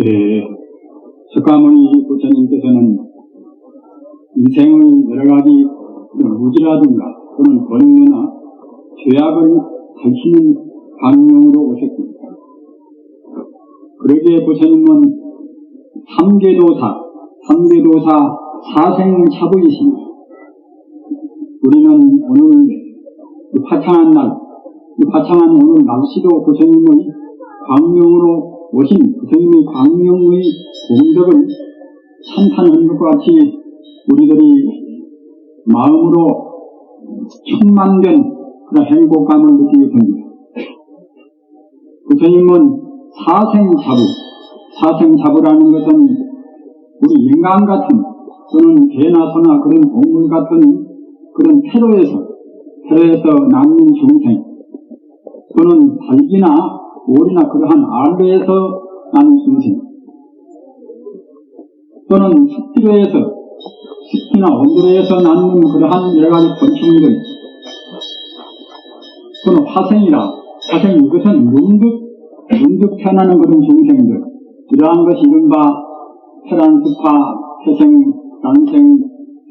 예, 석가모니 부처님께서는 인생의 여러 가지 무지라든가 또는 번뇌나 죄악을 밝히는 강령으로 오셨습니다. 그러기에 부처님은 삼계도사 사생차부이십니다. 우리는 오늘 이 화창한 오늘 날씨도 부처님의 광명으로 오신 부처님의 광명의 공덕을 찬탄하는 것과 같이 우리들이 마음으로 충만된 그런 행복감을 느끼게 됩니다. 부처님은 사생자부라는 것은 우리 인간 같은 또는 개나 소나 그런 동물 같은 그런 태로에서 나는 중생 또는 닭이나 오리나 그러한 알배에서 나는 중생 또는 습기나 온도에서 나는 그러한 여러가지 곤충들 또는 화생 이것은 문득 태어나는 그런 중생들 이러한 것이 이른바 태란수파, 태생, 난생,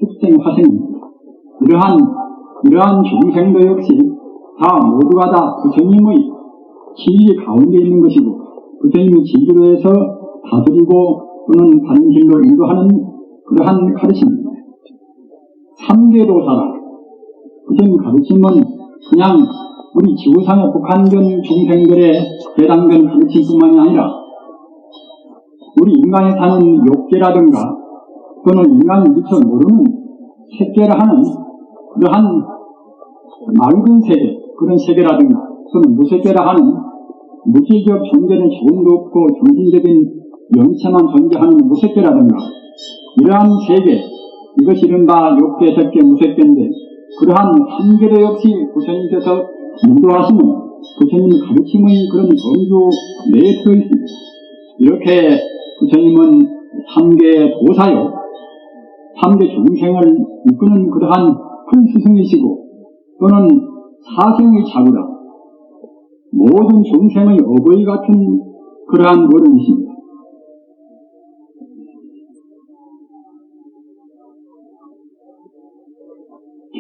습생, 화생입니다. 이러한 중생도 역시 모두가 다 부처님의 진리 가운데 있는 것이고 부처님의 진리로 해서 다스리고 또는 다른 길로 인도하는 그러한 가르침입니다. 삼계도사라 부처님 가르침은 그냥 우리 지구상에 국한된 중생들의 해당된 가르침뿐만이 아니라 우리 인간이 사는 욕계라든가 또는 인간이 미처 모르는 색계라 하는 그러한 맑은 세계 그런 세계라든가 또는 무색계라 하는 무지적 존재는 조금도 없고 중심적인 영체만 존재하는 무색계라든가 이러한 세계 이것이 이른바 욕계, 색계, 무색계인데 그러한 삼계도 역시 부처님께서 인도하시는 부처님 가르침의 그런 범주 내에 들어있습니다. 이렇게 부처님은 삼계도사요 삼계 중생을 이끄는 그러한 큰 스승이시고 또는 사생의 자구라 모든 중생의 어버이 같은 그러한 어른이십니다.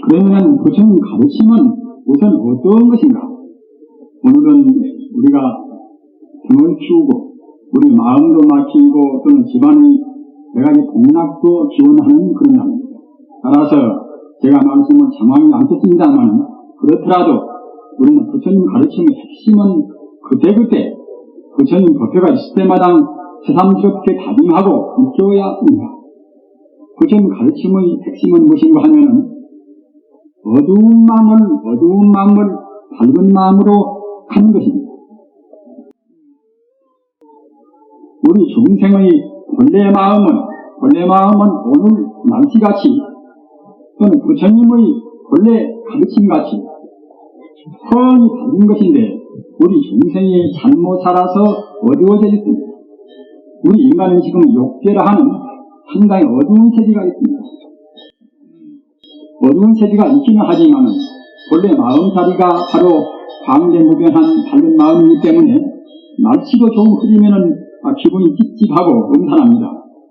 그러면 부처님 가르침은 우선 어떤 것인가? 오늘은 우리가 등을 키우고 우리 마음도 막히고 또는 집안의 내가지 공락도 기원하는 그런 날입니다. 따라서 제가 말씀을 장황히 않겠습니다만 그렇더라도 우리는 부처님 가르침의 핵심은 그때그때 부처님 법회가 있을 때마다 새삼스럽게 다짐하고 익혀야 합니다. 부처님 가르침의 핵심은 무엇인가 하면은 어두운 마음을 밝은 마음으로 하는 것입니다. 우리 중생의 본래 마음은 오늘 날씨같이 또는 부처님의 본래 가르침같이 훤히 밝은 것인데 우리 중생이 잘못 살아서 어두워져 있습니다. 우리 인간은 지금 욕계라 하는 상당히 어두운 세계가 있습니다. 어두운 세계가 있기는 하지만 본래 마음자리가 바로 광대무변한 밝은 마음이기 때문에 날씨도 좀 흐리면은 기분이 찝찝하고 음산합니다.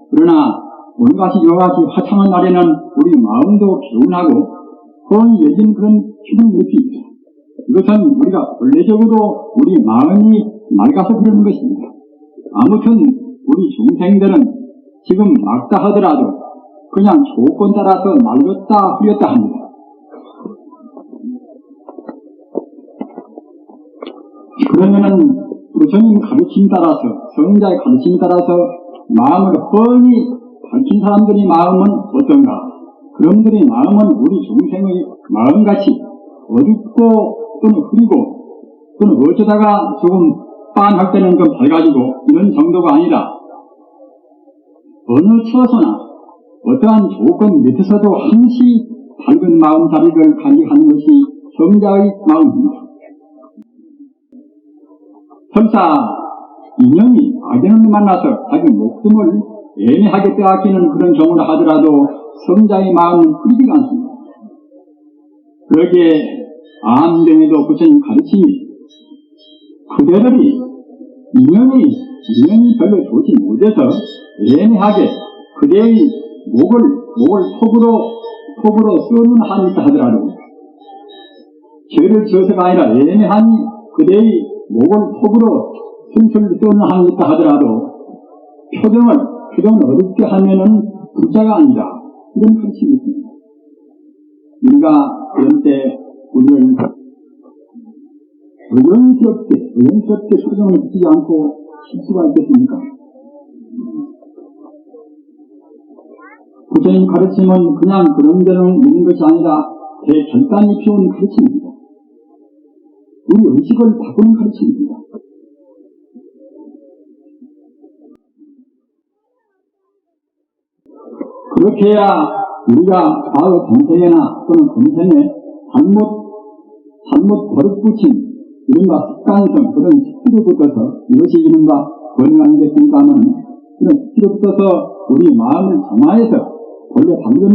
그러나 오늘같이 이와같이 화창한 날에는 우리 마음도 개운하고 훤히 열린 그런 기분을 느낍니다. 이것은 우리가 본래적으로 우리 마음이 맑아서 그러는 것입니다. 아무튼 우리 중생들은 지금 맑다 하더라도 그냥 조건 따라서 맑았다 흐렸다 합니다. 그러면은 부처님 가르침 따라서 성자의 가르침 따라서 마음을 뻔히 밝힌 사람들의 마음은 어떤가? 그놈들의 마음은 우리 중생의 마음같이 어둡고 또는 흐리고 또는 어쩌다가 조금 빤할 때는 좀 밝아지고 이런 정도가 아니라 어느 처서나 어떠한 조건 밑에서도 항시 밝은 마음자리를 간직하는 것이 성자의 마음입니다. 설사 인연이 악인을 만나서 자기 목숨을 애매하게 빼앗기는 그런 경우를 하더라도 성자의 마음은 흐리지가 않습니다. 그러기에 암경에도 부처님 가르침이 그대들이 인연이 인연이 별로 좋지 못해서 애매하게 그대의 목을 톱으로 쏘는 한이 있다 하더라도 죄를 지어서가 아니라 애매하니 그대의 목을 톱으로 술술 쏘는 한이 있다 하더라도 표정을 어둡게 하면은 불자가 아니다. 이런 princip이 있습니다. 우리가 그런 때 우리를 의연스럽게 표정을 붙이지 않고 쉴 수가 있겠습니까? 부처님 가르침은 그냥 그런대로 있는 것이 아니라 대결단이 피우는 가르침입니다. 우리 의식을 바꾸는 가르침입니다. 그렇게 해야 우리가 과거 동생이나 또는 금생에 잘못 버릇 붙인 이른바 습관성, 그런 습기로 붙어서 이것이 이른바 번영 아니겠습니까 하면 그런 습기로 붙어서 우리 마음을 정화해서 원래 방금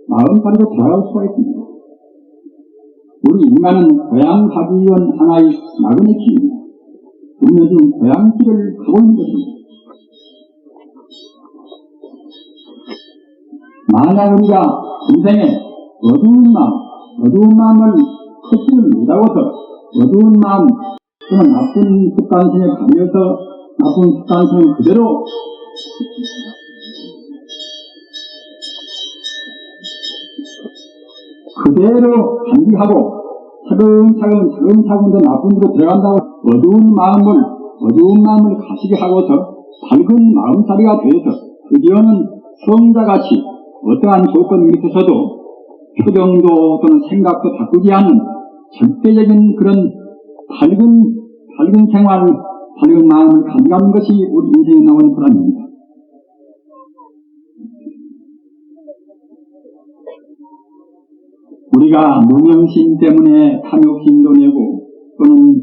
마음자리로 돌아갈 수가 있습니다. 우리 인간은 고향가기 위한 하나의 나그네 길입니다. 우리는 지금 고향길을 가고 있는 것입니다. 만약 우리가 인생에 어두운 마음을 걷지를 못하고서 어두운 마음 또는 나쁜 습관성에 가려서 나쁜 습관성을 그대로 간직하고 차근차근 더 나쁜 데로 들어간다고 어두운 마음을 가시게 하고서 밝은 마음자리가 되어서 드디어는 성자같이 어떠한 조건 밑에서도 표정도 또는 생각도 바꾸지 않는 절대적인 그런 밝은 생활, 밝은 마음을 가져가는 것이 우리 인생에 나오는 보람입니다. 우리가 무명심 때문에 탐욕심도 내고 또는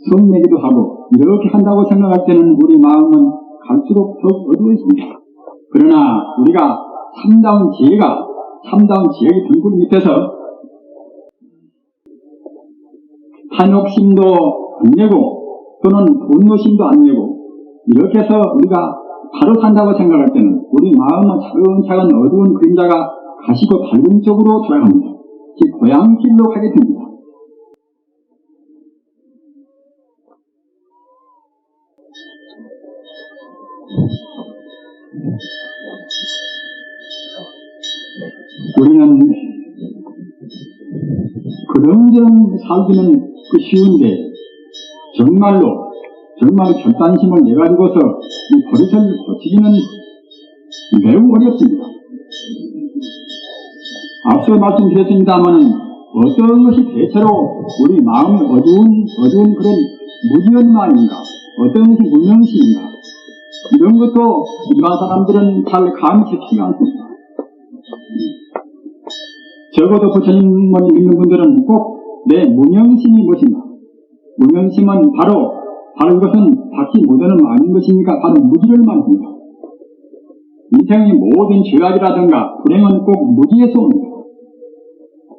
성내기도 하고 이렇게 한다고 생각할 때는 우리 마음은 갈수록 더욱 어두워집니다. 그러나 우리가 참다운 지혜의 등불 밑에서 탐욕심도 안 내고 또는 분노심도 안 내고 이렇게 해서 우리가 바로 산다고 생각할 때는 우리 마음은 차근차근 어두운 그림자가 가시고 밝은 쪽으로 돌아갑니다. 즉 고향길로 가게 됩니다. 우리는 그런저런 살기는 쉬운데 정말 결단심을 내가지고서 이 버릇을 고치기는 매우 어렵습니다. 앞서 말씀드렸습니다마는 어떤 것이 대체로 우리 마음의 어두운 그런 무지한 마음인가, 어떤 것이 무명시인가, 이런 것도 일반 사람들은 잘 감이 잡히지가 않습니다. 적어도 부처님을 믿는 분들은 꼭 내 무명심이 무엇인가, 무명심은 바로 이것은 바퀴 못하는 마음인 것이니까 바로 무지를 말합니다. 인생의 모든 죄악이라든가 불행은 꼭 무지에서 옵니다.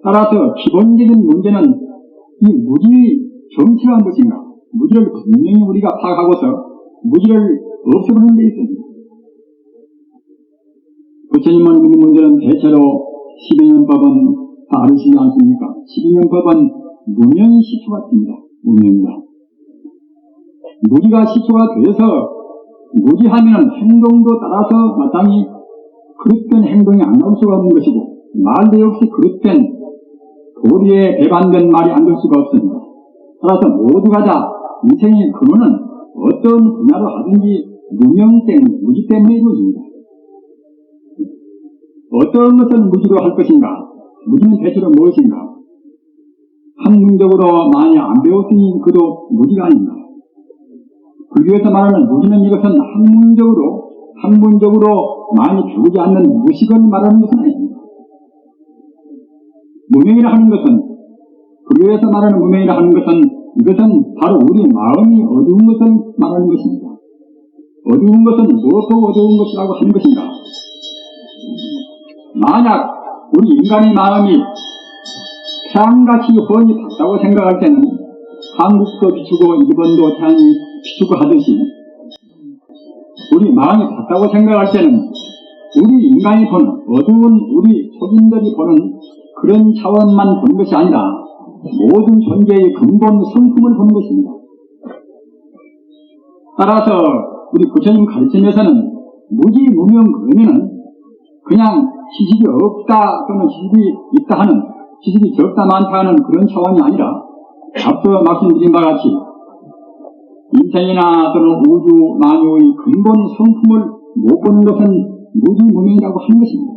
따라서 기본적인 문제는 이 무지의 정체가 무엇인가, 무지를 분명히 우리가 파악하고서 무지를 없애버리는 데 있습니다. 부처님을 믿는 분들은 대체로 12년법은 다 아시지 않습니까? 12년법은 무명이 시초가 됩니다. 무명이다. 무지가 시초가 되어서 무지하면 행동도 따라서 마땅히 그릇된 행동이 안 나올 수가 없는 것이고 말도 역시 그릇된 도리에 배반된 말이 안 될 수가 없습니다. 따라서 모두가 다 인생의 근원은 어떤 분야로 하든지 무명 때문에, 무지 때문에 이루어집니다. 어떤 것을 무지로 할 것인가? 무지는 대체로 무엇인가? 학문적으로 많이 안 배웠으니 그도 무지가 아닙니다. 불교에서 말하는 무지는 이것은 학문적으로 많이 배우지 않는 무식을 말하는 것은 아닙니다. 무명이라 하는 것은, 불교에서 말하는 무명이라 하는 것은 이것은 바로 우리 마음이 어두운 것을 말하는 것입니다. 어두운 것은 무엇도 어두운 것이라고 하는 것인가? 만약 우리 인간의 마음이 태양같이 훤히 밝다고 생각할 때는 한국도 비추고 일본도 태양이 추구하듯이 우리 마음이 같다고 생각할 때는 우리 인간이 보는 어두운 우리 속인들이 보는 그런 차원만 보는 것이 아니라 모든 존재의 근본 성품을 보는 것입니다. 따라서 우리 부처님 가르침에서는 무지무명 그러면은 그냥 지식이 없다 또는 지식이 있다 하는 지식이 적다 많다 하는 그런 차원이 아니라 앞서 말씀드린 바와 같이 인생이나 또는 우주 만유의 근본 성품을 못 보는 것은 무지무명이라고 하는 것입니다.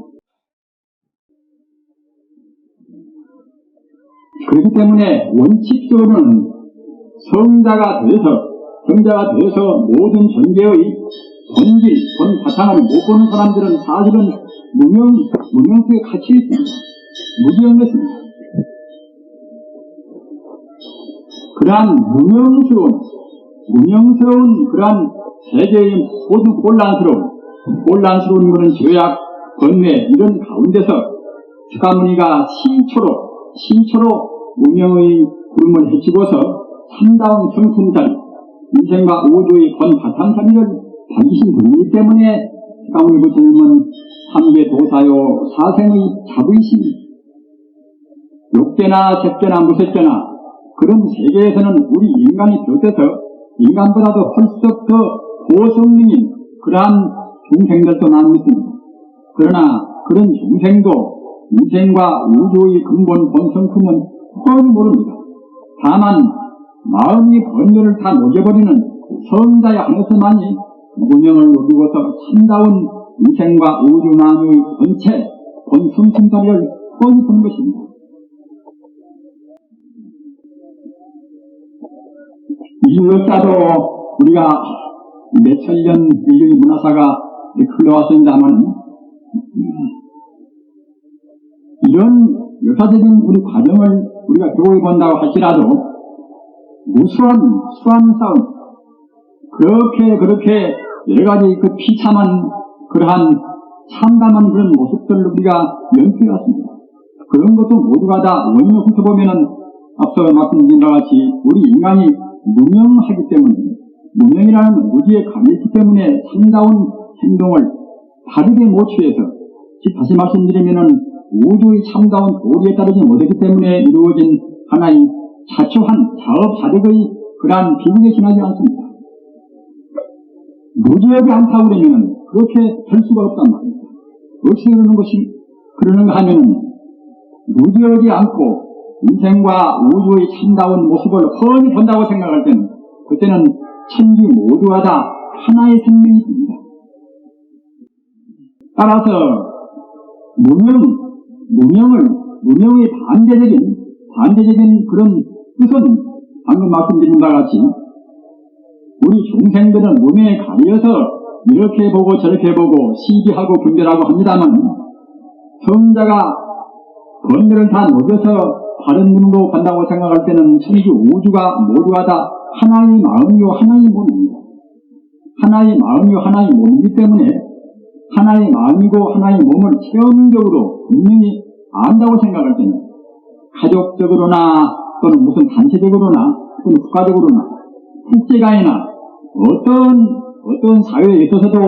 그렇기 때문에 원칙적으로는 성자가 돼서 모든 존재의 본질, 본바탕을 못 보는 사람들은 사실은 무명수에 갇혀 있습니다. 무지한 것입니다. 그러한 무명스러운 그러한 세계의 모든 혼란스러운 그런 죄악, 번뇌 이런 가운데서 스가모니가 신초로 무명의 구름을 헤치고서 참다운 성품자리, 인생과 우주의 본바탕자리를 밝히신 분이기 때문에 스가모니 부처님은 삼계 도사요 사생의 자부이십니다. 육계나 색계나 무색계나 그런 세계에서는 우리 인간이 비롯해서 인간보다도 훨씬 더 고성능인 그러한 중생들도 나누고 있습니다. 그러나 그런 중생도 인생과 우주의 근본 본성품은 뻔히 모릅니다. 다만 마음이 번뇌를 다 녹여버리는 성자의 안에서만이 무명을 누리고서 참다운 인생과 우주 만유의 본체, 본성품자리를 뻔히 보는 것입니다. 이 역사도 우리가 몇천 년 인류의 문화사가 흘러왔습니다만 이런 역사적인 우리 과정을 우리가 교육해 본다고 할지라도 무수한 싸움 그렇게 여러가지 그 비참한 그러한 참담한 그런 모습들을 우리가 연구해 왔습니다. 그런 것도 모두가 다 원인을 훑어보면은 앞서 말씀드린 바와 같이 우리 인간이 무명하기 때문에 무명이라는 무지에 강했기 때문에 참다운 행동을 바르게 못 취해서 다시 말씀드리면은 우주의 참다운 도리에 따르지 못했기 때문에 이루어진 하나의 자초한 자업자득의 그러한 비극에 지나지 않습니다. 무지하지 않다고 그러면은 그렇게 될 수가 없단 말입니다. 어찌 그러는가 하면은 무지하지 않고 인생과 우주의 참다운 모습을 훤히 본다고 생각할 때는 그때는 천지 모두가 다 하나의 생명이 됩니다. 따라서 무명의 반대적인 그런 뜻은 방금 말씀드린 바와 같이 우리 중생들은 무명에 가려서 이렇게 보고 저렇게 보고 시기하고 분별하고 합니다만 성자가 번뇌를 다 녹여서 다른 눈으로 간다고 생각할 때는 천지 우주가 모두가 다 하나의 마음이요 하나의 몸입니다. 하나의 마음이요 하나의 몸이기 때문에 하나의 마음이고 하나의 몸을 체험적으로 분명히 안다고 생각할 때는 가족적으로나 또는 무슨 단체적으로나 또는 국가적으로나 국제간이나 어떤 사회에 있어서도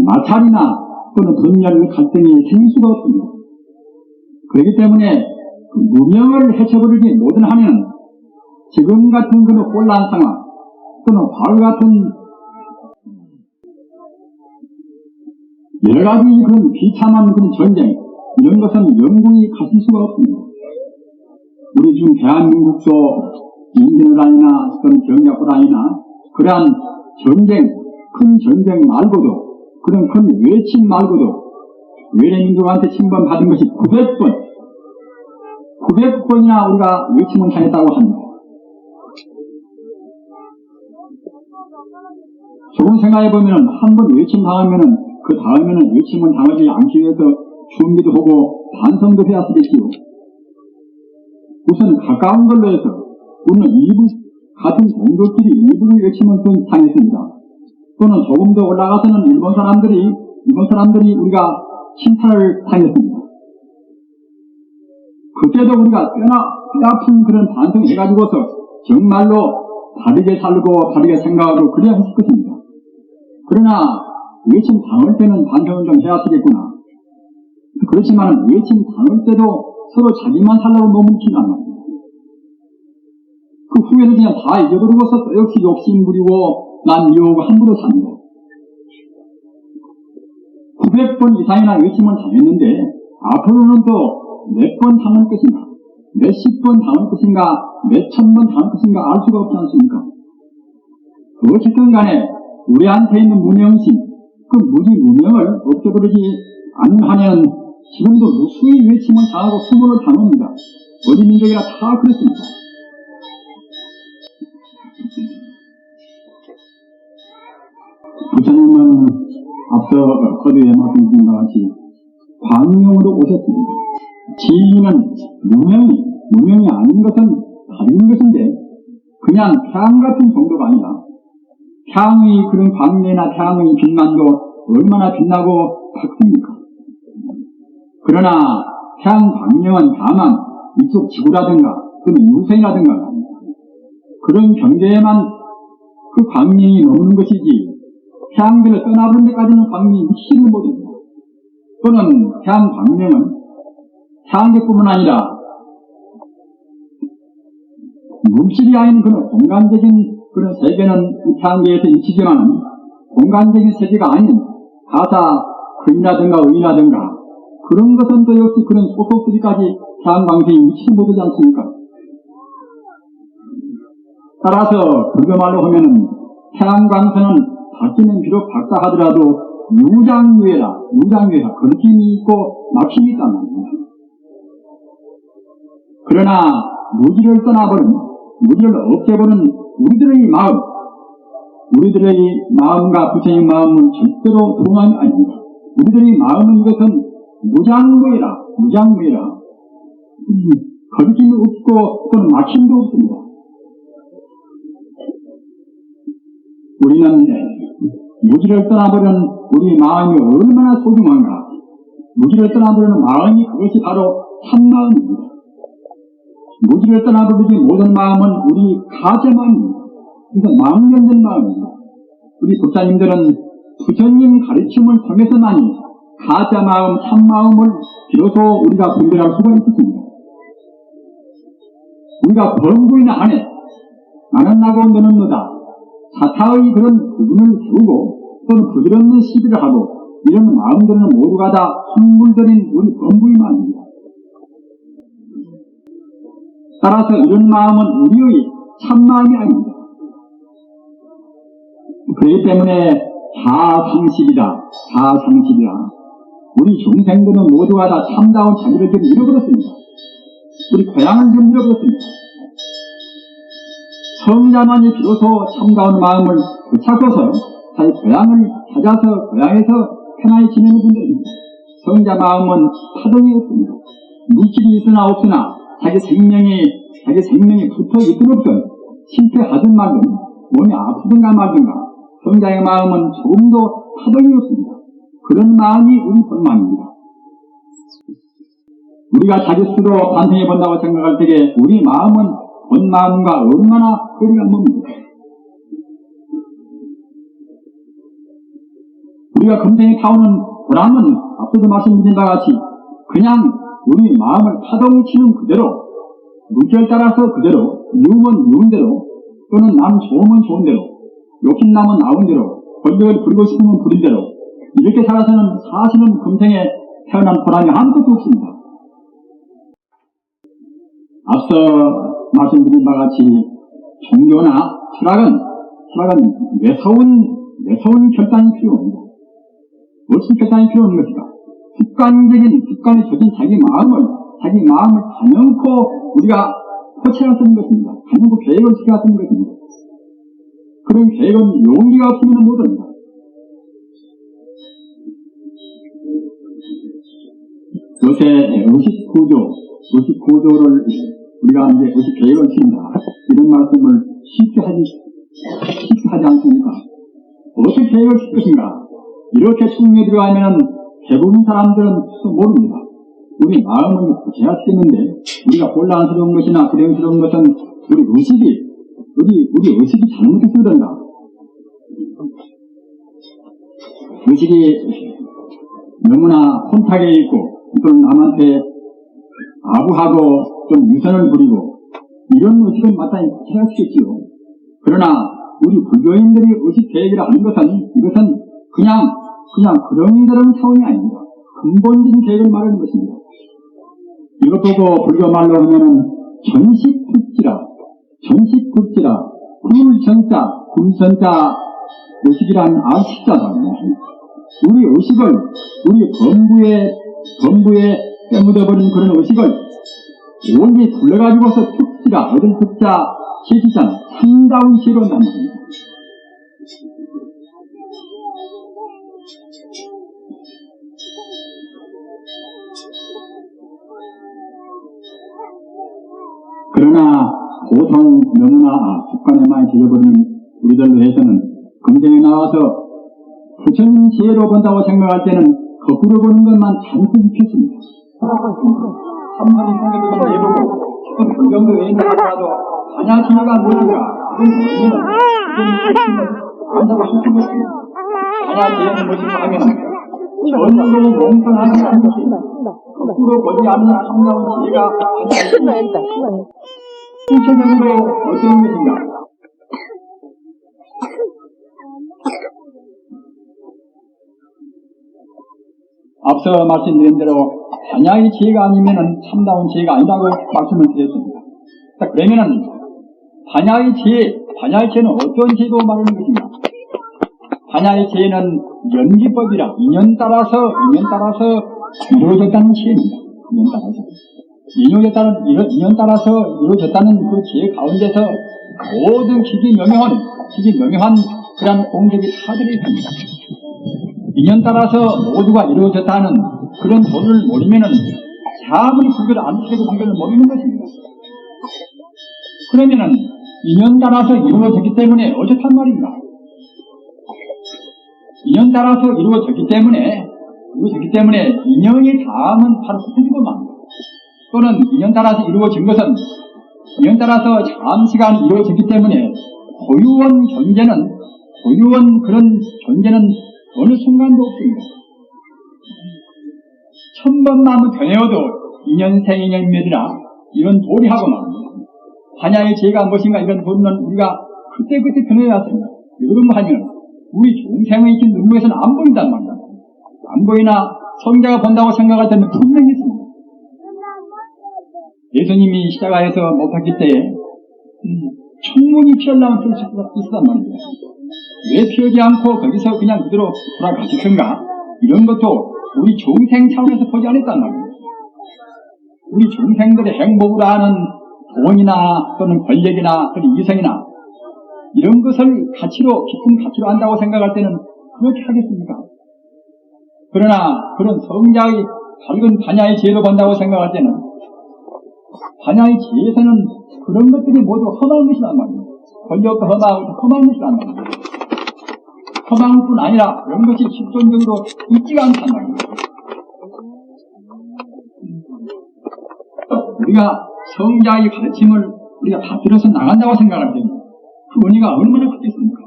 마찰이나 또는 분열 갈등이 생길 수가 없습니다. 그렇기 때문에 그 무명을 헤쳐버리지 못은 하면 지금 같은 그런 혼란 상황 또는 과거 같은 여러 가지 그런 비참한 그런 전쟁 이런 것은 영구히 가실 수가 없습니다. 우리 지금 대한민국도 인진호란이나 또는 병약호란이나 그러한 전쟁, 큰 전쟁 말고도 그런 큰 외침 말고도 외래민족한테 침범받은 것이 900번이나 우리가 외침을 당했다고 합니다. 조금 생각해보면 한 번 외침 당하면은 그 다음에는 외침을 당하지 않기 위해서 준비도 하고 반성도 해야 되겠지요. 우선 가까운 걸로 해서 우리는 같은 동족끼리 이북의 외침을 당했습니다. 또는 조금 더 올라가서는 일본 사람들이 우리가 침탈을 당했습니다. 그때도 우리가 뼈아픈 그런 반성해가지고서 정말로 다르게 살고 다르게 생각하고 그래야 했을 것입니다. 그러나 외침 당할 때는 반성을 좀 해야 되겠구나. 그렇지만 외침 당할 때도 서로 자기만 살라고 머물긴단 말입니다. 그 후에는 그냥 다 잊어버리고서 또 역시 욕심 부리고 난 미워하고 함부로 삽니다. 900번 이상이나 외침을 당했는데 앞으로는 또 몇 번 당할 것인가, 몇십 번 당할 것인가, 몇천 번 당할 것인가 알 수가 없지 않습니까? 어쨌든 간에 우리한테 있는 무명심, 그 무지무명을 없애버리지 않는 한에는 지금도 무수히 외침을 당하고 수모를 당합니다. 어디 민족이나 다 그렇습니다. 부처님은 앞서 거두에 말씀드린 것 같이 광명으로 오셨습니다. 진리는 무명이 아닌 것은 다른 것인데 그냥 태양 같은 정도가 아니라 태양의 그런 광명이나 태양의 빛만도 얼마나 빛나고 밝습니까? 그러나 태양 광명은 다만 이쪽 지구라든가 또는 유생이라든가 그런 경계에만 그 광명이 머무는 것이지 태양계를 떠나버린 데까지는 광명이 미치지를 못합니다. 또는 태양 광명은 태양계뿐만 아니라 물질이 아닌 그런 공간적인 그런 세계는 이 태양계에서 미치지만 공간적인 세계가 아닌 가사, 근이라든가 의라든가 그런 것은 또 역시 그런 소속들이까지 태양광생이 미치지 못하지 않습니까? 따라서 불교말로 하면은 태양광선은 바뀌는 비록 박사 하더라도 유장유예라, 거리낌이 있고 막힘이 있단 말입니다. 그러나 무지를 떠나버린, 무지를 없애버린 우리들의 마음과 부처의 마음은 절대로 동안이 아닙니다. 우리들의 마음은 이것은 무장무예라, 거리낌이 없고 또는 막힘도 없습니다. 우리는 무지를 떠나버린 우리 마음이 얼마나 소중한가. 무지를 떠나버리는 마음이 그것이 바로 참마음입니다. 무지를 떠나버리지 못한 마음은 우리 가짜마음입니다. 그래서 망연된 마음입니다. 우리 독자님들은 부처님 가르침을 통해서만이 가짜마음, 참마음을 비로소 우리가 분별할 수가 있습니다. 우리가 범부인 안에 나는 나고 너는 너다. 사타의 그런 부분을 세우고 또는 부질없는 시비를 하고 이런 마음들은 모두가 다 헛물들인 우리 범부의 마음입니다. 따라서 이런 마음은 우리의 참마음이 아닙니다. 그렇기 때문에 자상실이다. 우리 중생들은 모두가 다 참다운 자기를 지금 잃어버렸습니다. 우리 고향을 지금 잃어버렸습니다. 성자만이 비로소 참다운 마음을 붙잡고서 자기 고향을 찾아서 고향에서 편안히 지내는 분들입니다. 성자 마음은 파동이 없습니다. 물질이 있으나 없으나 자기 생명이 붙어 있든 없든 실패하든 말든 몸이 아프든가 말든가 성자의 마음은 조금도 파동이 없습니다. 그런 마음이 우리 본마음입니다. 우리가 자기 스스로 반성해 본다고 생각할 때에 우리 마음은 본마음과 얼마나 거리가 멉니다. 우리가 금생에 타오는 보람은 앞서도 말씀드린 바와 같이 그냥 우리 마음을 파동이 치는 그대로 물결 따라서 그대로 미움은 미운 대로 또는 남 좋으면 좋은 대로 욕심 나면 나온 대로 권력을 부리고 싶으면 부린 대로 이렇게 살아서는 사실은 금생에 태어난 보람이 아무것도 없습니다. 앞서 말씀드린 바와 같이 종교나 철학은 매서운 결단이 필요합니다. 무슨 결단이 필요한 것일까? 습관에 젖은 자기 마음을 단연코 우리가 포착할 수 있는 것입니다. 단연코 계획을 시켜야 쓰는 것입니다. 그런 계획은 용기가 없으면 못합니다. 요새 의식 구조를 우리가 이제 의식 계획을 치는다. 이런 말씀을 쉽게 하지 않습니까? 어떻게 계획을 칠 것인가? 이렇게 숙명에 들어가면 대부분 사람들은 모릅니다. 우리 마음은 제약되는데 우리가 혼란스러운 것이나 불행스러운 것은 우리 의식이 우리 의식이 잘못해서 그런가? 의식이 너무나 혼탁해 있고, 또는 남한테 아부하고 좀 유선을 부리고, 이런 의식은 마땅히 해야 하겠지요. 그러나 우리 불교인들이 의식 계획이라 하는 것은 이것은 그냥 그런저런 차원이 아닙니다. 근본적인 계획을 말하는 것입니다. 이것 보고 불교 말로 하면은 전식급지라, 굴전자, 굴전자 의식이란 아식자다. 우리 의식을, 우리 범부에 빼묻어버린 그런 의식을 온전히 둘러가지고서 특지라, 얻은 특자, 실시자, 상다운 시로 남깁니다. 그러나 보통 너무나 북한에 많이 들려버리는 우리들로 해서는 금생에 나와서 부처님 지혜로 본다고 생각할 때는 거꾸로 보는 것만 잔뜩 익혔습니다. 삼선이 생각도 해보고 지금 그 정도 외인다 하더라도 반야 지혜가 무엇인가? 안다고 하신 것입니다. 반야 지혜는 무엇인가 하면 전으로 몽땅하지 않는 것이 거꾸로 보지 않는 참나온 지혜가 구체적으로 어떤 것인가? 앞서 말씀드린 대로 반야의 지혜가 아니면은 참다운 지혜가 아니라고 말씀을 드렸습니다. 자, 그러면은 반야의 지혜는 어떤 지혜로 말하는 것인가? 반야의 지혜는 연기법이라 인연 따라서 이루어졌다는 지혜입니다. 인연 따라서 이루어졌다는 그 지혜 가운데서 모든 기기명료한 그런 공덕이 다 들어있습니다. 인연 따라서 모두가 이루어졌다는 그런 도를 모르면은 아무리 불교를 안 치고 불교를 모르는 것입니다. 그러면은 인연 따라서 이루어졌기 때문에 어쨌단 말인가? 인연 따라서 이루어졌기 때문에 인연이 닿으면 바로 흩어지고 맙니다. 또는 인연 따라서 이루어진 것은 인연 따라서 잠시간 이루어졌기 때문에 고유한 그런 존재는 어느 순간도 없습니다. 1000번 마음을 변해어도 인연생인연멸이라 이런 도리하고 말합니다. 반야의 지혜가 무엇인가 이런 도리는 우리가 그때그때 변해왔습니다. 여러분 하면 우리 중생의 긴 눈물에서는 안 보인단 말입니다. 안 보이나 성자가 본다고 생각할 때는 분명히 있습니다. 예수님이 시작하여서 못했기 때에 충분히 피하려면 피할 수 있었단 말입니다. 왜 피하지 않고 거기서 그냥 그대로 돌아가셨던가? 이런 것도 우리 중생 차원에서 보지 않았단 말입니다. 우리 중생들의 행복을 아는 돈이나 또는 권력이나 또는 이성이나 이런 것을 깊은 가치로 안다고 생각할 때는 그렇게 하겠습니까? 그러나 그런 성자의 밝은 반야의 지혜로 본다고 생각할 때는 반야의 지혜에서는 그런 것들이 모두 험한 것이란 말입니다. 권력도 험한 것이란 말입니다. 험한 뿐 아니라 그런 것이 실존적으로 있지가 않단 말입니다. 우리가 성자의 가르침을 우리가 다 들어서 나간다고 생각할 때는 그 은혜가 얼마나 크겠습니까?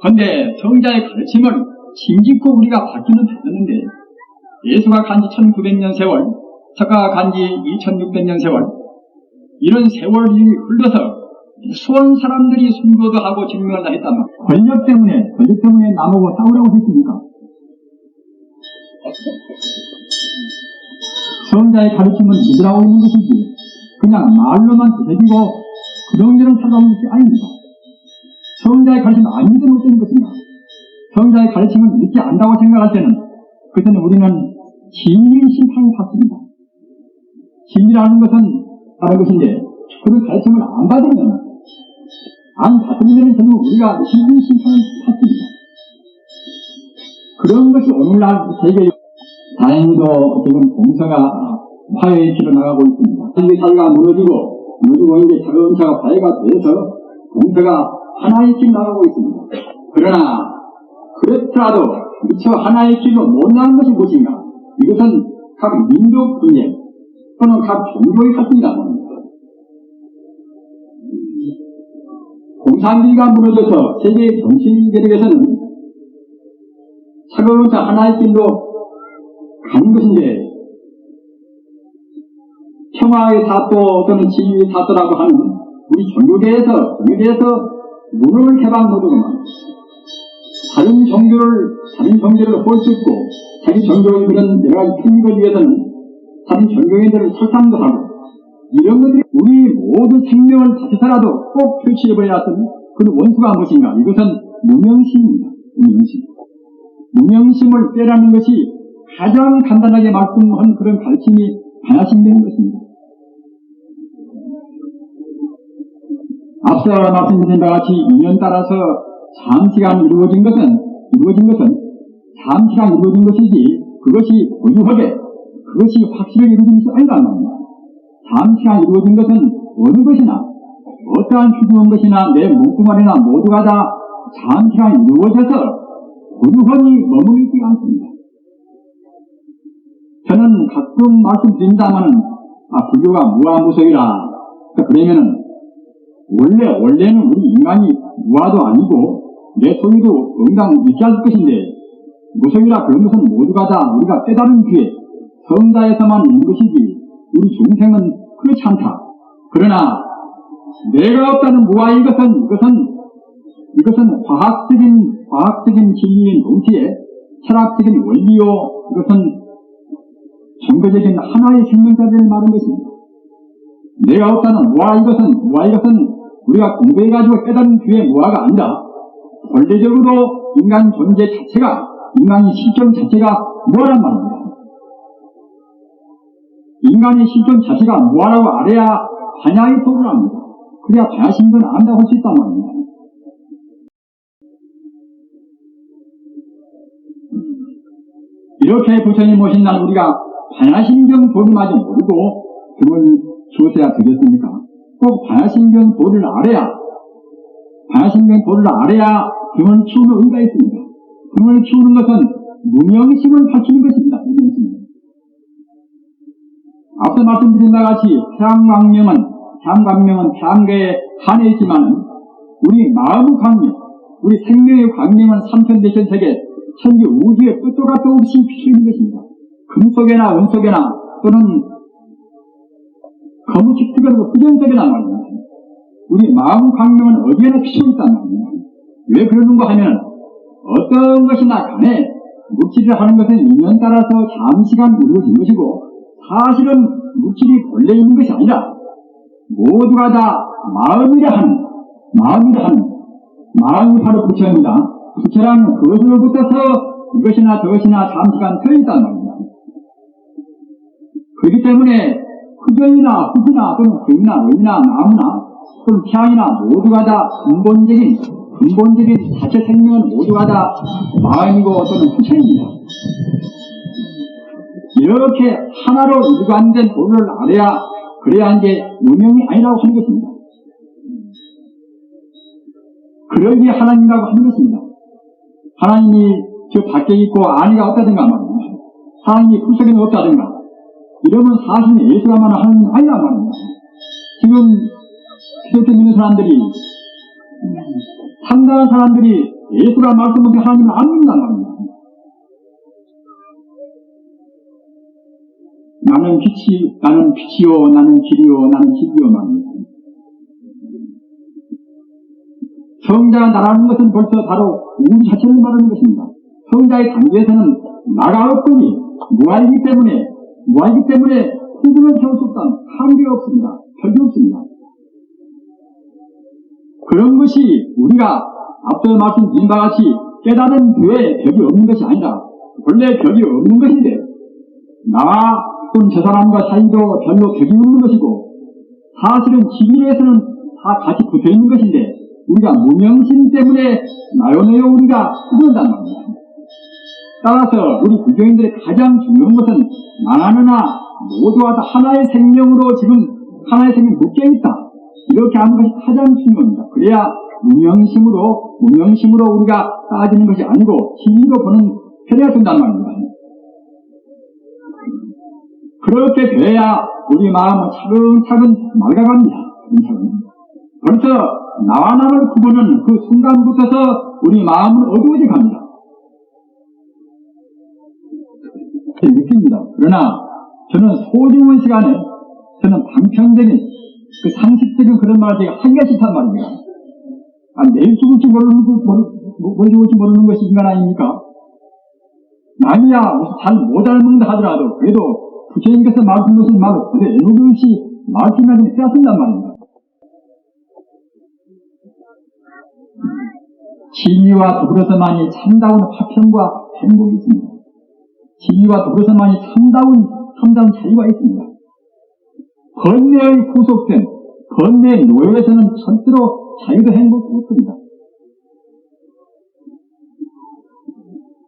그런데 성자의 가르침을 심직고 우리가 받기는 받았는데 예수가 간지 1900년 세월, 석가가 간지 2600년 세월, 이런 세월이 흘러서 수원 사람들이 순교도 하고 증명을 다 했단 말이에요. 권력 때문에 나보고 싸우라고 했습니까? 성자의 가르침은 믿으라고 있는 것이지 그냥 말로만 되새기고 그런저런 찾아오는 것이 아닙니다. 성자의 가르침은 안 믿으면 어쩌는 것입니다. 성자의 가르침을 믿지 않다고 생각할 때는 그때는 우리는 진리 심판을 받습니다. 진리라는 것은 다른 것인데 그런 가르침을 안 받으면 결국 우리가 진리 심판을 받습니다. 그런 것이 오늘날 세계 다행히도 지금 공사가 화해의 길로 나가고 있습니다. 사회가 무너지고 이제 차근차근 화해가 돼서 공사가 하나의 길 나가고 있습니다. 그러나 그렇더라도 미처 하나의 길로 못 나간 것이 무엇인가? 이것은 각 민족 분쟁 또는 각 종교의 갈등이라고 합니다. 우상비가 무너져서 세계 정치 대륙에서는 차가운 하나의 길로 가는 것인데, 평화의 사또 또는 진리의 사또라고 하는 우리 종교계에서 문을 개방 못하고만 다른 종교를 홀수있고 자기 종교의 그런 여러 가지 편익을 위해서는 다른 종교인들을 설탕도 하고, 이런 것들이 우리 모든 생명을 다해서라도 꼭 표시해버려야 하던 그 원수가 무엇인가? 이것은 무명심입니다. 무명심을 빼라는 것이 가장 간단하게 말씀한 그런 가르침이 반야심경인 것입니다. 앞서 말씀드린 바와 같이 인연 따라서 잠시간 이루어진 것은 잠시간 이루어진 것이지, 그것이 고유하게, 그것이 확실하게 이루어진 것이 아니란 말입니다. 잠시간 이루어진 것은 어느 것이나, 어떠한 추구한 것이나 내 몸뚱아리나 모두가 다 잠시간 이루어져서 고유하니 머물지 않습니다. 저는 가끔 말씀드립니다마는, 불교가 무아무소이라. 그러면은, 원래는 우리 인간이 무아도 아니고, 내 소유도 응당 있어야 할 것인데, 무소이라 그런 것은 모두가 다 우리가 깨달은 뒤에 성자에서만 있는 것이지, 우리 중생은 그렇지 않다. 그러나, 내가 없다는 무아 이것은 과학적인 진리인 동시에 철학적인 원리요, 이것은 정교적인 하나의 생명자들을 말하는 것입니다. 내가 없다는 무아 이것은 우리가 공부해가지고 깨달은 뒤에 무아가 아니라 본래적으로 인간 존재 자체가, 인간의 실존 자체가 무아란 말입니다. 인간의 실존 자체가 무아라고 알아야 반야의 도를 합니다. 그래야 반야심경을 안다고 할 수 있단 말입니다. 이렇게 부처님 오신 날 우리가 반야심경 도리마저 모르고 등을 주어야 되겠습니까? 꼭 반야심경 도리를 알아야 등을 키우는 의미가 있습니다. 등을 키우는 것은 무명심을 밝히는 것입니다. 무명심. 앞서 말씀드린 바와 같이 태양광명은 태양계에 한해 있지만 우리 마음의 광명, 우리 생명의 광명은 삼천대천세계 천지 우주의 끝도 gat도 없이 비추는 것입니다. 금속에나 은속에나 또는 거무식 특별하고 후전속에나 말입니다. 우리 마음 광명은 어디에나 비추고 있단 말입니다. 왜 그러는가 하면 어떤 것이나 간에 물질을 하는 것은 인연 따라서 잠시간 이루어진 것이고, 사실은 물질이 본래 있는 것이 아니라 모두가 다 마음이라 하는 마음이 바로 부처입니다. 부처라는 그것으로부터서 이것이나 저것이나 잠시간 틀렸단 말입니다. 그렇기 때문에 흑연이나 흙이나 또는 금이나 은이나 나무나 또는 태양이나 모두가 다 근본적인 자체 생명은 모두가 다 마음이고 또는 부처입니다. 이렇게 하나로 일관된 도를 알아야, 그래야 이제 무명이 아니라고 하는 것입니다. 그러기에 하나님이라고 하는 것입니다. 하나님이 저 밖에 있고 아니가 없다든가 말입니다. 하나님이 풀속에는 없다든가 이러면 사실 예수가만 하나님이 아니란 말입니다. 지금 기독교 믿는 사람들이, 상당한 사람들이 예수가 말씀하신 하나님을 안 믿는단 말입니다. 나는 빛이요, 나는 길이요, 나는 진리요 말입니다. 성자가 나라는 것은 벌써 바로 우주 자체를 말하는 것입니다. 성자의 단계에서는 나가 없으니 무아이기 때문에 후분을 세울 수 없다는 한계가 없습니다. 벽이 없습니다. 그런 것이 우리가 앞서 말씀드린 바와 같이 깨달은 뒤에 벽이 없는 것이 아니라 원래 벽이 없는 것인데, 나와 또는 저 사람과 사이도 별로 벽이 없는 것이고, 사실은 지위에서는 다 같이 붙어 있는 것인데, 우리가 무명심 때문에 나요나요 우리가 그런단 말입니다. 따라서 우리 불교인들의 가장 중요한 것은 나나느나 모두가 다 하나의 생명으로 지금 하나의 생명이 묶여있다. 이렇게 하는 것이 가장 중요합니다. 그래야 무명심으로 우리가 따지는 것이 아니고 진리로 보는 편해야 된단 말입니다. 그렇게 돼야 우리 마음은 차근차근 맑아갑니다. 벌써 나와 남을 구분은 그 순간부터서 우리 마음은 어두워져갑니다. 느낍니다. 그러나 저는 소중한 시간에 저는 방편적인 그 상식적인 그런 말을 제가 하기가 싫단 말입니다. 내일 죽을지 모르는 것이 인간 아닙니까? 남이야 잘 못 알먹는다 하더라도 그래도 부처님께서 말씀하신 말을 그대로 애누금없이 말씀하면 해야 쓴단 말입니다. 진리와 더불어서만이 참다운 화평과 행복이 있습니다. 진리와 더불어서만이 참다운 자유가 있습니다. 번뇌의 구속된 번뇌의 노예에서는 절대로 자유도 행복도 없습니다.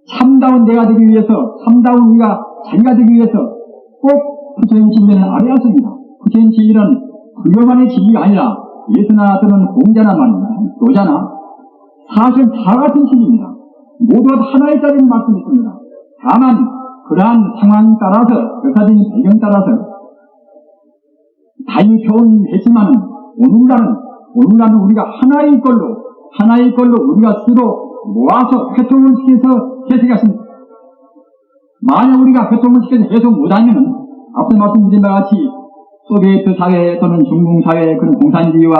참다운 내가 되기 위해서, 참다운 우리가 자기가 되기 위해서 꼭 부처님 진리는 알아야 합니다. 부처님 진리는 그것만의 진리가 아니라 예수나 또는 공자나 말입니다. 노자나 사실 다 같은 진리입니다. 모두가 하나의 자리를 말씀했습니다. 다만 그러한 상황 따라서 역사적인 배경 따라서 다유교훈했지만은 오늘날은 우리가 하나의 걸로 우리가 서로 모아서 회통을 시켜서 해석하십니다. 만약 우리가 회통을 시켜서 해석 못하면은 앞서 말씀드린 바와 같이 소비에트 사회 또는 중공 사회의 그런 공산주의와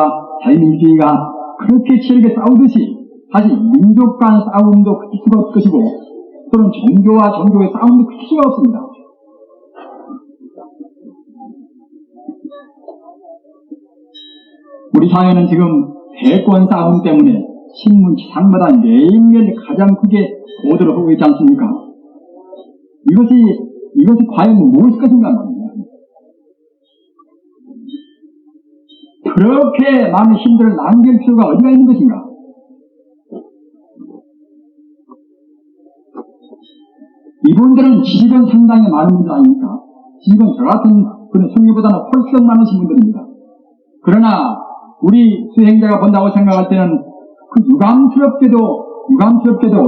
자유민주주의가 그렇게 치열하게 싸우듯이 사실 민족 간 싸움도 그칠 수가 없을 것이고 또는 종교와 종교의 싸움도 그칠 수가 없습니다. 우리 사회는 지금 대권 싸움 때문에 신문 기사마다 매일매일 가장 크게 보도를 하고 있지 않습니까? 이것이 과연 무엇일 것인가 말입니다. 그렇게 많은 힘들을 남길 필요가 어디가 있는 것인가? 이분들은 지식은 상당히 많은 분들 아닙니까? 지식은 저 같은 그런 성류보다는 훨씬 많으신 분들입니다. 그러나 우리 수행자가 본다고 생각할 때는 그 유감스럽게도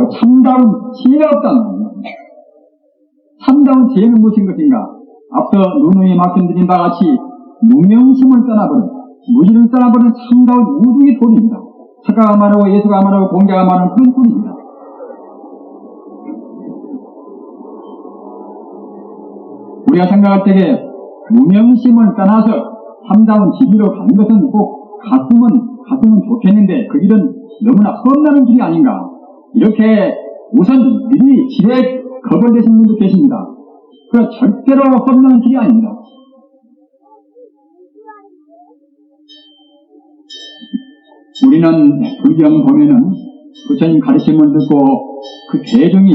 참다운 지혜가 없다는 겁니다. 참다운 지혜는 무엇인 것인가? 앞서 누누이 말씀드린 바와 같이 무명심을 떠나버린, 무지를 떠나버린 참다운 우주의 돈입니다. 착가가 말하고 예수가 말하고 공자가 말하는 그런 돈입니다. 우리가 생각할 때에 무명심을 떠나서 참다운 진리로 가는 것은 꼭 갔으면 좋겠는데 그 길은 너무나 험난한 길이 아닌가. 이렇게 우선 미리 지레 겁을 내신 분도 계십니다. 그러나 절대로 험난한 길이 아닙니다. 우리는 불경 보면은 부처님 가르침을 듣고 그 대중이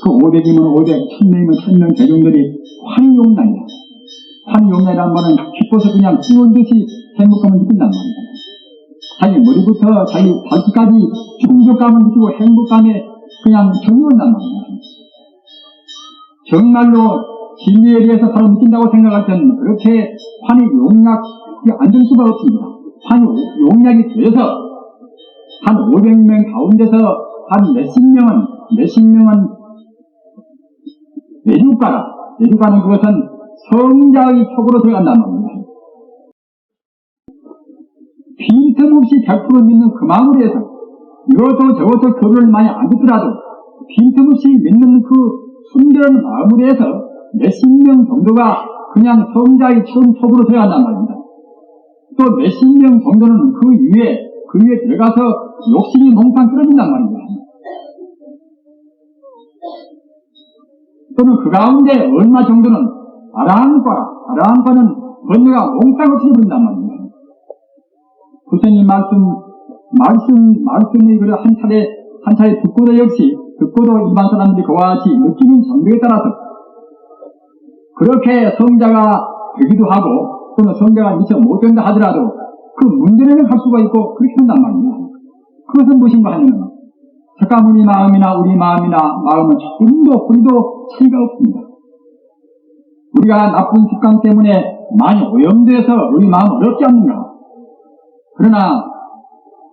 그 500이면 500, 1000명이면 1000명 대중들이 환희용난이다. 환희용난이라는 말은 기뻐서 그냥 뛰어올듯이 행복감을 느낀단 말입니다. 자기 머리부터 자기 발끝까지 충족감을 느끼고 행복감에 그냥 정리한단 말입니다. 정말로 진리에 대해서 바로 느낀다고 생각할 때는 그렇게 환희용락이 안 될 수가 없습니다. 환희용락이 돼서 한 500명 가운데서 한 몇십 명은 내주가는 그것은 성자의 속으로 들어간단 말입니다. 빈틈없이 100% 믿는 그 마음으로 해서 이것도 저것도 교류를 많이 안 듣더라도 빈틈없이 믿는 그 순결한 마음으로 해서 몇십 명 정도가 그냥 성자의 처음 속으로 들어간단 말입니다. 또 몇십 명 정도는 그 위에 들어가서 욕심이 몽땅 떨어진단 말입니다. 또는 그 가운데 얼마 정도는 아라한과는 번뇌가 몽땅 없어진단 말입니다. 부처님 말씀이 그래 한 차례 듣고도 일반 사람들이 그와 같이 느끼는 정도에 따라서 그렇게 성자가 되기도 하고 또는 성자가 미처 못 된다 하더라도 그 문제를 할 수가 있고 그렇게 한단 말입니다. 그것은 무엇인가 하면 잠깐 우리 마음이나 마음은 조금도 뿌리도 차이가 없습니다. 우리가 나쁜 습관 때문에 많이 오염돼서 우리 마음 어렵지 않는가? 그러나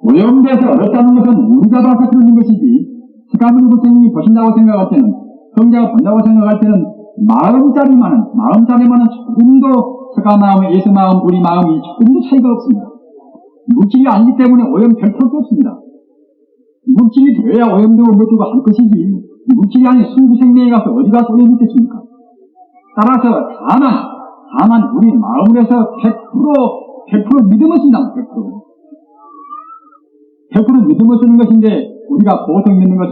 오염돼서 어렵다는 것은 우리가 봐서 그러는 것이지 잠깐 우리 부처님이 보신다고 생각할 때는 성자가 본다고 생각할 때는 마음자리만은 조금도 착한 마음, 예수 마음, 우리 마음이 조금도 차이가 없습니다. 물질이 아니기 때문에 오염 별탈도 없습니다. 물질이 돼야 오염되고 뭐되고 할 것이지, 물질이 아닌 순수생명에 가서 어디 가서 오염이 있겠습니까? 따라서 다만 우리 마음을 해서 100% 믿음을 쓴다. 100% 믿음을 쓰는 것인데, 우리가 보통 믿는 것은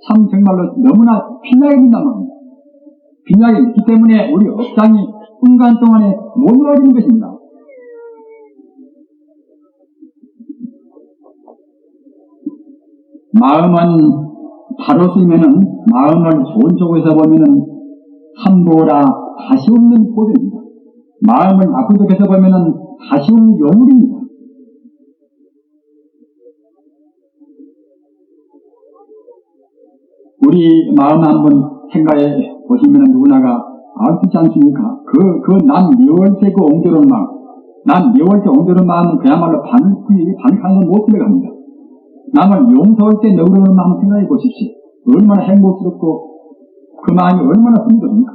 참 정말로 너무나 빈약에 믿는단 말입니다. 빈약에 믿기 때문에 우리 업장이 순간 동안에 못 이루어지는 것입니다. 마음은 바로 쓰면은, 마음을 좋은 쪽에서 보면은 참보라 다시 없는 보존입니다. 마음을 나쁜 쪽에서 보면은 다시 없는 요물입니다. 우리 마음 한번 생각해 보시면은 누구나가 알 수 있지 않습니까? 난 미워할 때 그 옹졸한 마음, 난 미워할 때 옹졸한 마음은 그야말로 반칸으로 못 들어갑니다. 남을 용서할 때 너그러운 마음 생각해 보십시오. 얼마나 행복스럽고 그 마음이 얼마나 힘듭니까?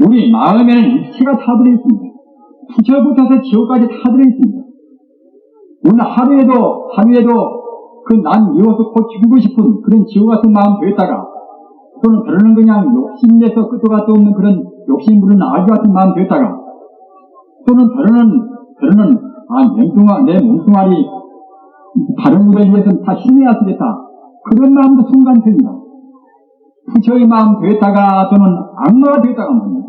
우리 마음에는 일체가 다 들어있습니다. 부처부터서 지옥까지 다 들어있습니다. 오늘 하루에도 그 난 미워서 곧 죽이고 싶은 그런 지옥 같은 마음 되었다가, 또는 다른 그냥 욕심내서 끝도 같도 없는 그런 욕심 부르는 아기 같은 마음 되었다가, 또는 다른은 내 몸뚱아리 다른 일을 위해서는 다 힘내야 쓰겠다, 그런 마음도 순간 됩니다. 부처의 마음 되었다가 또는 악마가 되었다가 말입니다.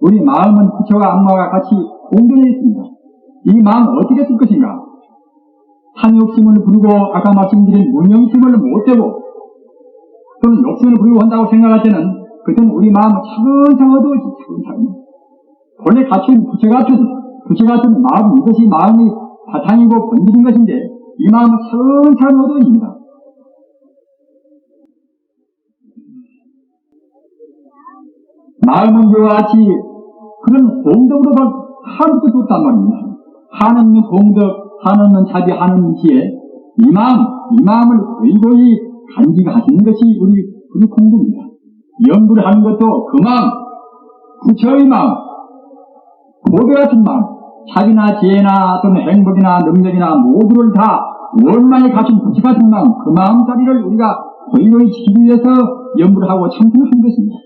우리 마음은 부처와 악마와 같이 공존해 있습니다. 이 마음은 어떻게 쓸 것인가? 탐욕심을 부리고 아까 말씀드린 무명심을 못되고 또는 욕심을 부리고 한다고 생각할 때는 그때는 우리 마음은 차근차근 어두워지죠. 차근차근. 본래 갖춘 부처 같은 마음, 이것이 마음이 바탕이고 본질인 것인데 이 마음은 차근차근 어두워집니다. 마음은 이와 같이 그런 공덕으로 하는 것도 없단 말입니다. 하는 공덕, 하는 자비, 하는 지혜, 이 마음을 고이고이 간직하시는 것이 우리 공부입니다. 연구를 하는 것도 그 마음, 부처의 마음, 고대 같은 마음, 자비나 지혜나 또는 행복이나 능력이나 모두를 다 원만히 갖춘 부처 같은 마음, 그 마음자리를 우리가 고이고이 지키기 위해서 연구를 하고 참선을 한 것입니다.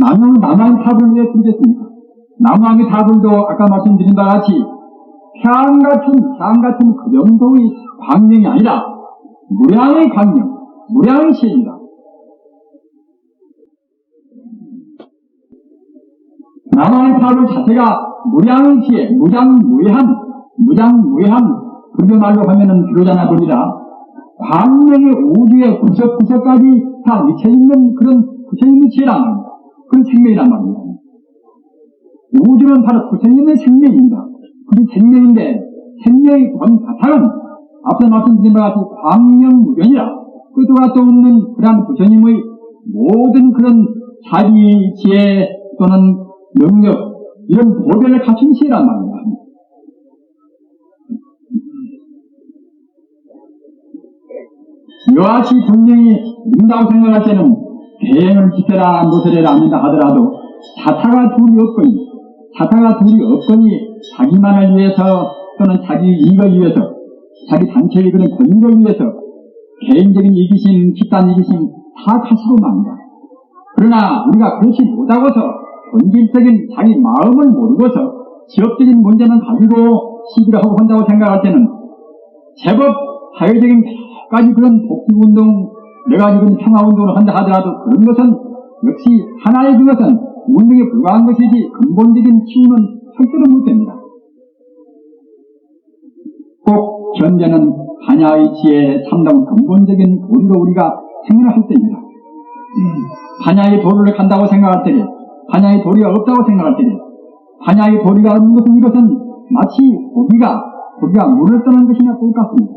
남왕의 타불을 왜 부르겠습니까? 남왕의 타불도 아까 말씀드린 바와 같이 태양 같은 그 정도의 광명이 아니라 무량의 광명, 무량의 시입니다. 남왕의 타불 자체가 무량의 지혜, 무장무예한, 불교말로 하면은 비로자나 보리라, 광명의 우주의 구석구석까지 다 미쳐있는 그런 부처님의 지혜란 말입니다. 그런 생명이란 말입니다. 우주는 바로 부처님의 생명입니다. 그게 생명인데, 생명의 바탕은 앞서 말씀드린 바와 같이 광명무변이라, 끝도 같도 없는 그러한 부처님의 모든 그런 자비, 지혜 또는 능력, 이런 보변을 갖춘 시란 말입니다. 이와 같이 분명히 있다고 생각할 때는 대행을 지켜라, 무설해라 한다 하더라도 자타가 둘이 없거니 자기만을 위해서 또는 자기 이익을 위해서, 자기 단체의 그런 권익을 위해서 개인적인 이기심, 집단 이기심 다 가시고 맙니다. 그러나 우리가 그렇지 못하고서 본질적인 자기 마음을 모르고서 지역적인 문제는 가지고 시비를 하고 한다고 생각할 때는 제법 사회적인 몇 가지 그런 복지운동, 몇 가지 그런 평화운동을 한다 하더라도 그런 것은 역시 하나의 그것은 운동에 불과한 것이지 근본적인 치유는 절대로 못됩니다. 꼭 현재는 반야의 지혜에 참다운 근본적인 도리로 우리가 생각을 할 때입니다. 반야의 도리를 간다고 생각할 때에, 반야의 도리가 없다고 생각할 때에, 반야의 도리가 없는 것은 이것은 마치 고기가 물을 떠난 것이나 똑같습니다.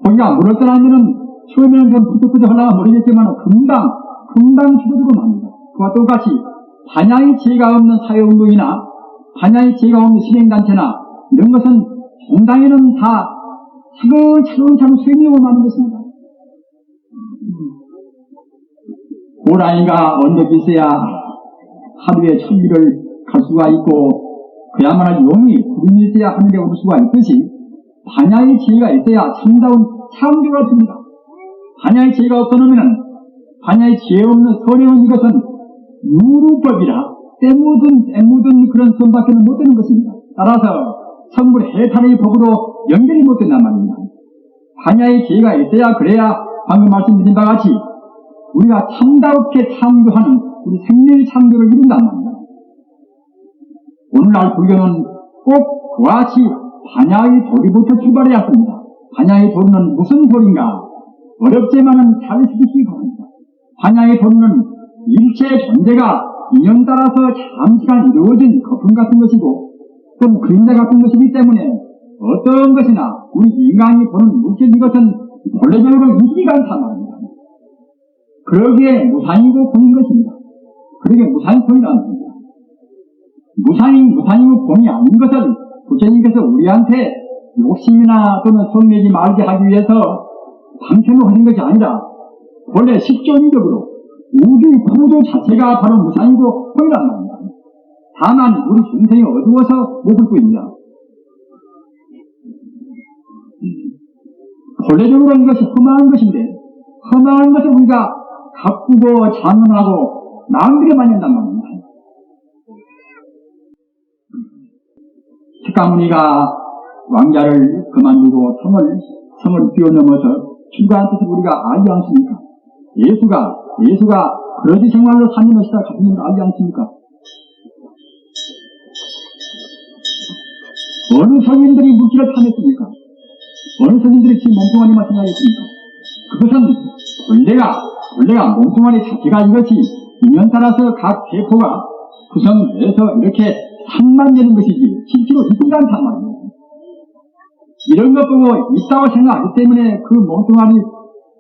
고기가 물을 떠나면은 처음에는 좀 부득부득 하려가 모르겠지만 금방 죽어지고 맙니다. 그와 똑같이 반야의 지혜가 없는 사회운동이나 반야의 지혜가 없는 실행단체나 이런 것은 종당에는 다 차근차근 수행하고 마는 것입니다. 호랑이가 언덕에 있어야 하루에 1000리를 갈 수가 있고, 그야말로 용이 구름이 있어야 하늘에 오를 수가 있듯이 반야의 지혜가 있어야 참다운 창조가 없습니다. 반야의 지혜가 없어놓으면 반야의 지혜 없는 선행은 이것은 유루법이라 때묻은 그런 선밖에는 못 되는 것입니다. 따라서 성불 해탈의 법으로 연결이 못 된단 말입니다. 반야의 지혜가 있어야 그래야 방금 말씀드린 바와 같이 우리가 참다롭게 창조하는 우리 생명의 창조를 이룬단 말입니다. 오늘날 불교는 꼭 그와 같이 반야의 도리부터 출발해야 합니다. 반야의 도리는 무슨 도리인가? 어렵지만은 잘 지키기 바랍니다. 반야의 도리는 일체 존재가 인연 따라서 잠시간 이루어진 거품 같은 것이고 또 그림자 같은 것이기 때문에 어떤 것이나 우리 인간이 보는 물질 이것은 본래적으로 있지가 않단 말입니다. 그러기에 무상이고 공인 것입니다. 그러기에 무상이 공이라는 겁니다. 무상이고 공이 아닌 것을 부처님께서 우리한테 욕심이나 또는 성내지 말게 하기 위해서 방편을 하신 것이 아니라 원래 식존적으로 우주의 구조 자체가 바로 무상이고 공이란 말입니다. 다만 우리 중생이 어두워서 못볼 뿐입니다. 본래적으로 이것이 험한 것인데 험한 것을 우리가 가꾸고 장언하고 마음들이 많이 한단 말입니다.釋迦牟니가 왕자를 그만두고 성을 뛰어넘어서 출가한 뜻을 우리가 알지 않습니까? 예수가 그러지 생활로 사는 것이다 같은 걸 알지 않습니까? 어느 성인들이 물질을 탐했습니까? 어느 성인들이 지 몸뚱아리만 생각했습니까? 그것은 본래가 몸뚱아리 자체가 이것이 인연 따라서 각 세포가 구성돼서 이렇게 산만되는 것이지 실제로 있지가 않단 말이에요. 이런 것 보고 있다고 생각하기 때문에 그 몸뚱아리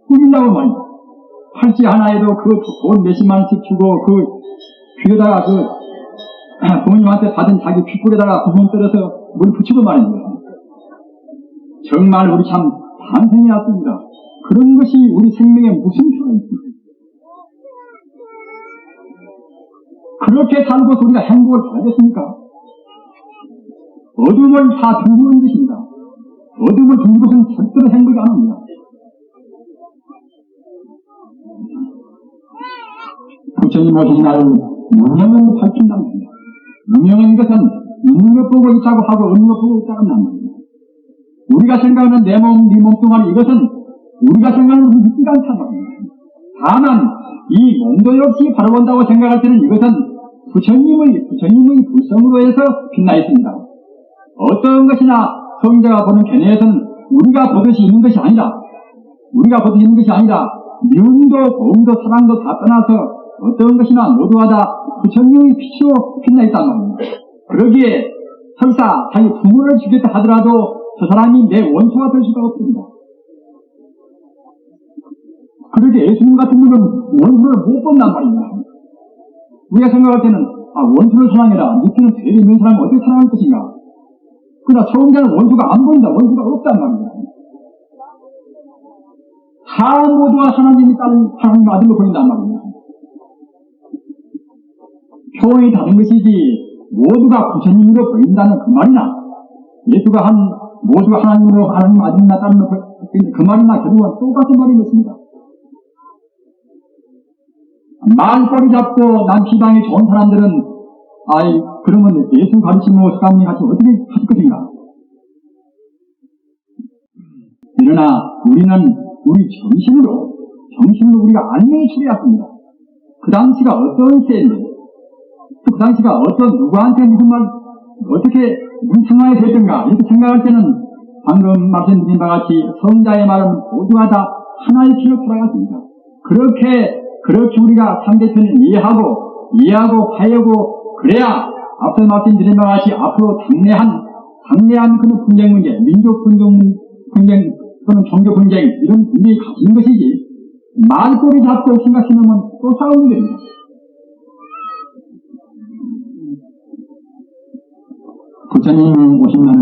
꾸민다고 말이에요. 팔찌 하나에도 그 돈 몇십만 원씩 주고 그 귀에다가 그 부모님한테 받은 자기 귓불에다가 구멍 때려서 물 붙이고 말입니다. 정말 우리 참 반성이 났습니다. 그런 것이 우리 생명에 무슨 필요가 있습니까? 그렇게 살고서 우리가 행복을 받겠습니까? 어둠을 다 둥그는 것입니다. 어둠을 둥그는 것은 절대로 행복이 안 옵니다. 부처님 오신 날은 무명을 밝힌단 말입니다. 무명인 것은 있는 것 보고 있다고 하고 없는 것 보고 있다고 한단 말입니다. 우리가 생각하는 내 몸, 네 몸뚱아리 이것은 우리가 생각하는 것은 있지가 않단 말입니다. 다만 이 몸도 역시 바라본다고 생각할 때는 이것은 부처님의 불성으로 해서 빛나 있습니다. 어떤 것이나 성자가 보는 견해에서는 우리가 보듯이 있는 것이 아니라 미움도 고움도 사랑도 다 떠나서 어떤 것이나 모두가 다 부처님의 빛으로 빛나 있단 말입니다. 그러기에 설사 자기 부모를 죽였다 하더라도 저 사람이 내 원수가 될 수가 없습니다. 그렇게 예수님 같은 분은 원수를 못 본단 말입니다. 우리가 생각할 때는 원수를 사랑해라. 니트는 죄를 있는 사람을 어떻게 사랑할 것인가. 그러나 처음자는 원수가 안 보인다. 원수가 없단 말입니다. 다 모두가 하나님이 따른 하나님 아들로 보인단 말입니다. 표현이 다른 것이지 모두가 부처님으로 보인다는 그 말이나 예수가 모두가 하나님으로 하나님 아들이나 따른 그 말이나 결국은 똑같은 말인 것입니다. 말꼬리 잡고 난 시방이 좋은 사람들은 그러면 예수 가르치고 석가모니 같이 어떻게 할 것인가? 그러나 우리는 우리 정신으로 우리가 알맹이 처리했습니다. 그 당시가 어떤 시대인데 그 당시가 어떤 누구한테 무슨 말 어떻게 무슨 상황이 됐던가 이렇게 생각할 때는 방금 말씀드린 바와 같이 성자의 말은 모두가 다 하나의 피로 돌아갔습니다. 그렇게 우리가 상대편을 이해하고 화해하고 그래야 앞서 말씀드린 바와 같이 앞으로 당내한 그런 분쟁 문제, 민족 분쟁 또는 종교 분쟁 이런 분쟁이 가지는 것이지 말꼬리 잡고 생각해놓으면 또 싸우는 겁니다. 부처님 오시면은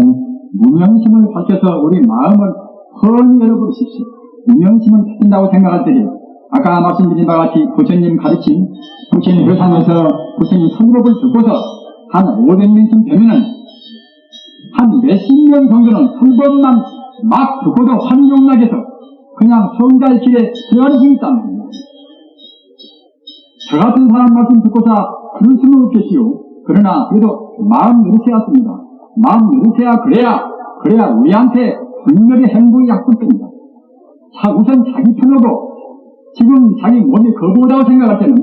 무명심을 밝혀서 우리 마음을 훤히 열어버리십시오. 무명심을 밝힌다고 생각할 때에 아까 말씀드린 바와 같이 부처님 가르침, 부처님 회상에서 부처님 성법을 듣고서 한 500년쯤 되면은 한 몇십 명 정도는 한 번만 막 듣고도 환희용락해서 그냥 성자의 길에 들어가는 분이 있단 말입니다. 저 같은 사람 말씀 듣고서 그럴 수는 없겠지요. 그러나 그래도 마음 열으셔야 합니다. 마음 열으셔야 그래야 우리한테 분명히 행복이 약속됩니다. 우선 자기 편하고 지금 자기 몸이 거부하다고 생각할 때는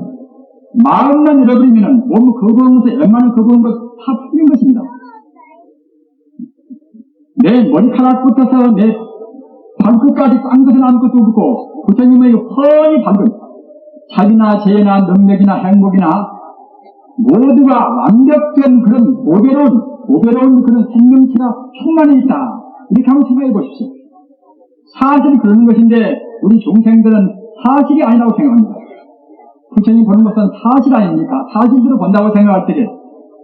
마음만 잃어버리면 몸을 거부하면서 웬만한 거부한 것 다 풀린 것입니다. 내 머리카락부터서 내 발끝까지 딴 것은 아무것도 없고 부처님의 훤히 밝은 자비나 재나 능력이나 행복이나 모두가 완벽된 그런 보배로운 그런 생명체가 충만해 있다. 이렇게 한번 생각해 보십시오. 사실이 그러는 것인데 우리 중생들은 사실이 아니라고 생각합니다. 부처님 보는 것은 사실 아닙니까? 사실대로 본다고 생각할 때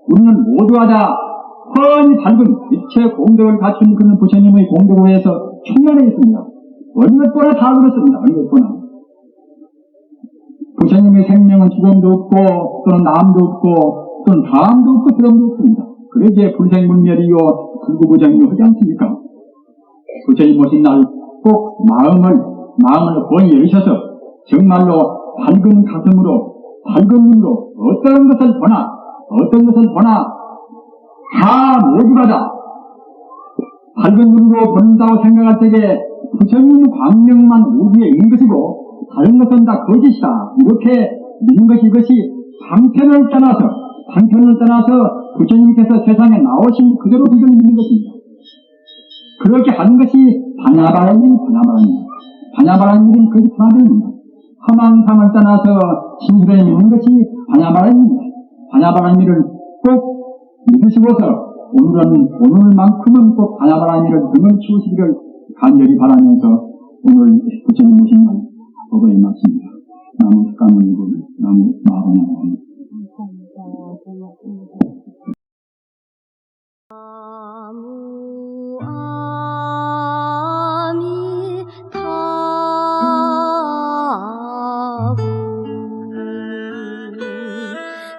우리는 모두가 다 훤히 밝은 일체 공덕을 갖춘 그런 부처님의 공덕을 위해서 충만해 있습니다. 어느 것보다 다 그렇습니다. 어느 것보다. 부처님의 생명은 죽음도 없고 또는 남도 없고 또는 다음도 없고 드럼도 없습니다. 그러기에 불생불멸이요 불구부정이요 하지 않습니까? 부처님 오신 날 꼭 마음을 번히 열으셔서 정말로 밝은 가슴으로 밝은 눈으로 어떤 것을 보나 다 모두가 다 밝은 눈으로 본다고 생각할 때에 부처님 광명만 우주에 있는 것이고 다른 것은 다 거짓이다. 이렇게 믿는 것이 이것이 방편을 떠나서 부처님께서 세상에 나오신 그대로 그걸 믿는 것입니다. 그렇게 하는 것이 반야바라입니다. 반야바라는 그것이 반야입니다. 험한 삶을 떠나서 진실에 믿는 것이 반야바라입니다. 반야바라미를 꼭 믿으시고서 오늘만큼은 꼭 반야바라미를 등을 치우시기를 간절히 바라면서 오늘 부처님 오신 날 법을 마칩니다. 나무 습관을 이루는 나무 마하나님.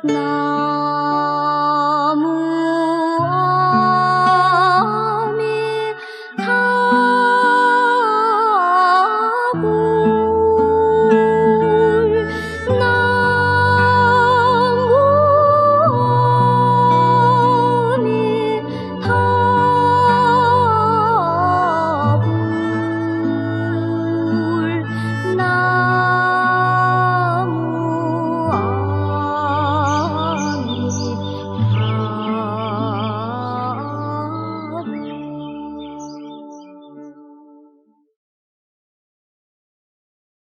나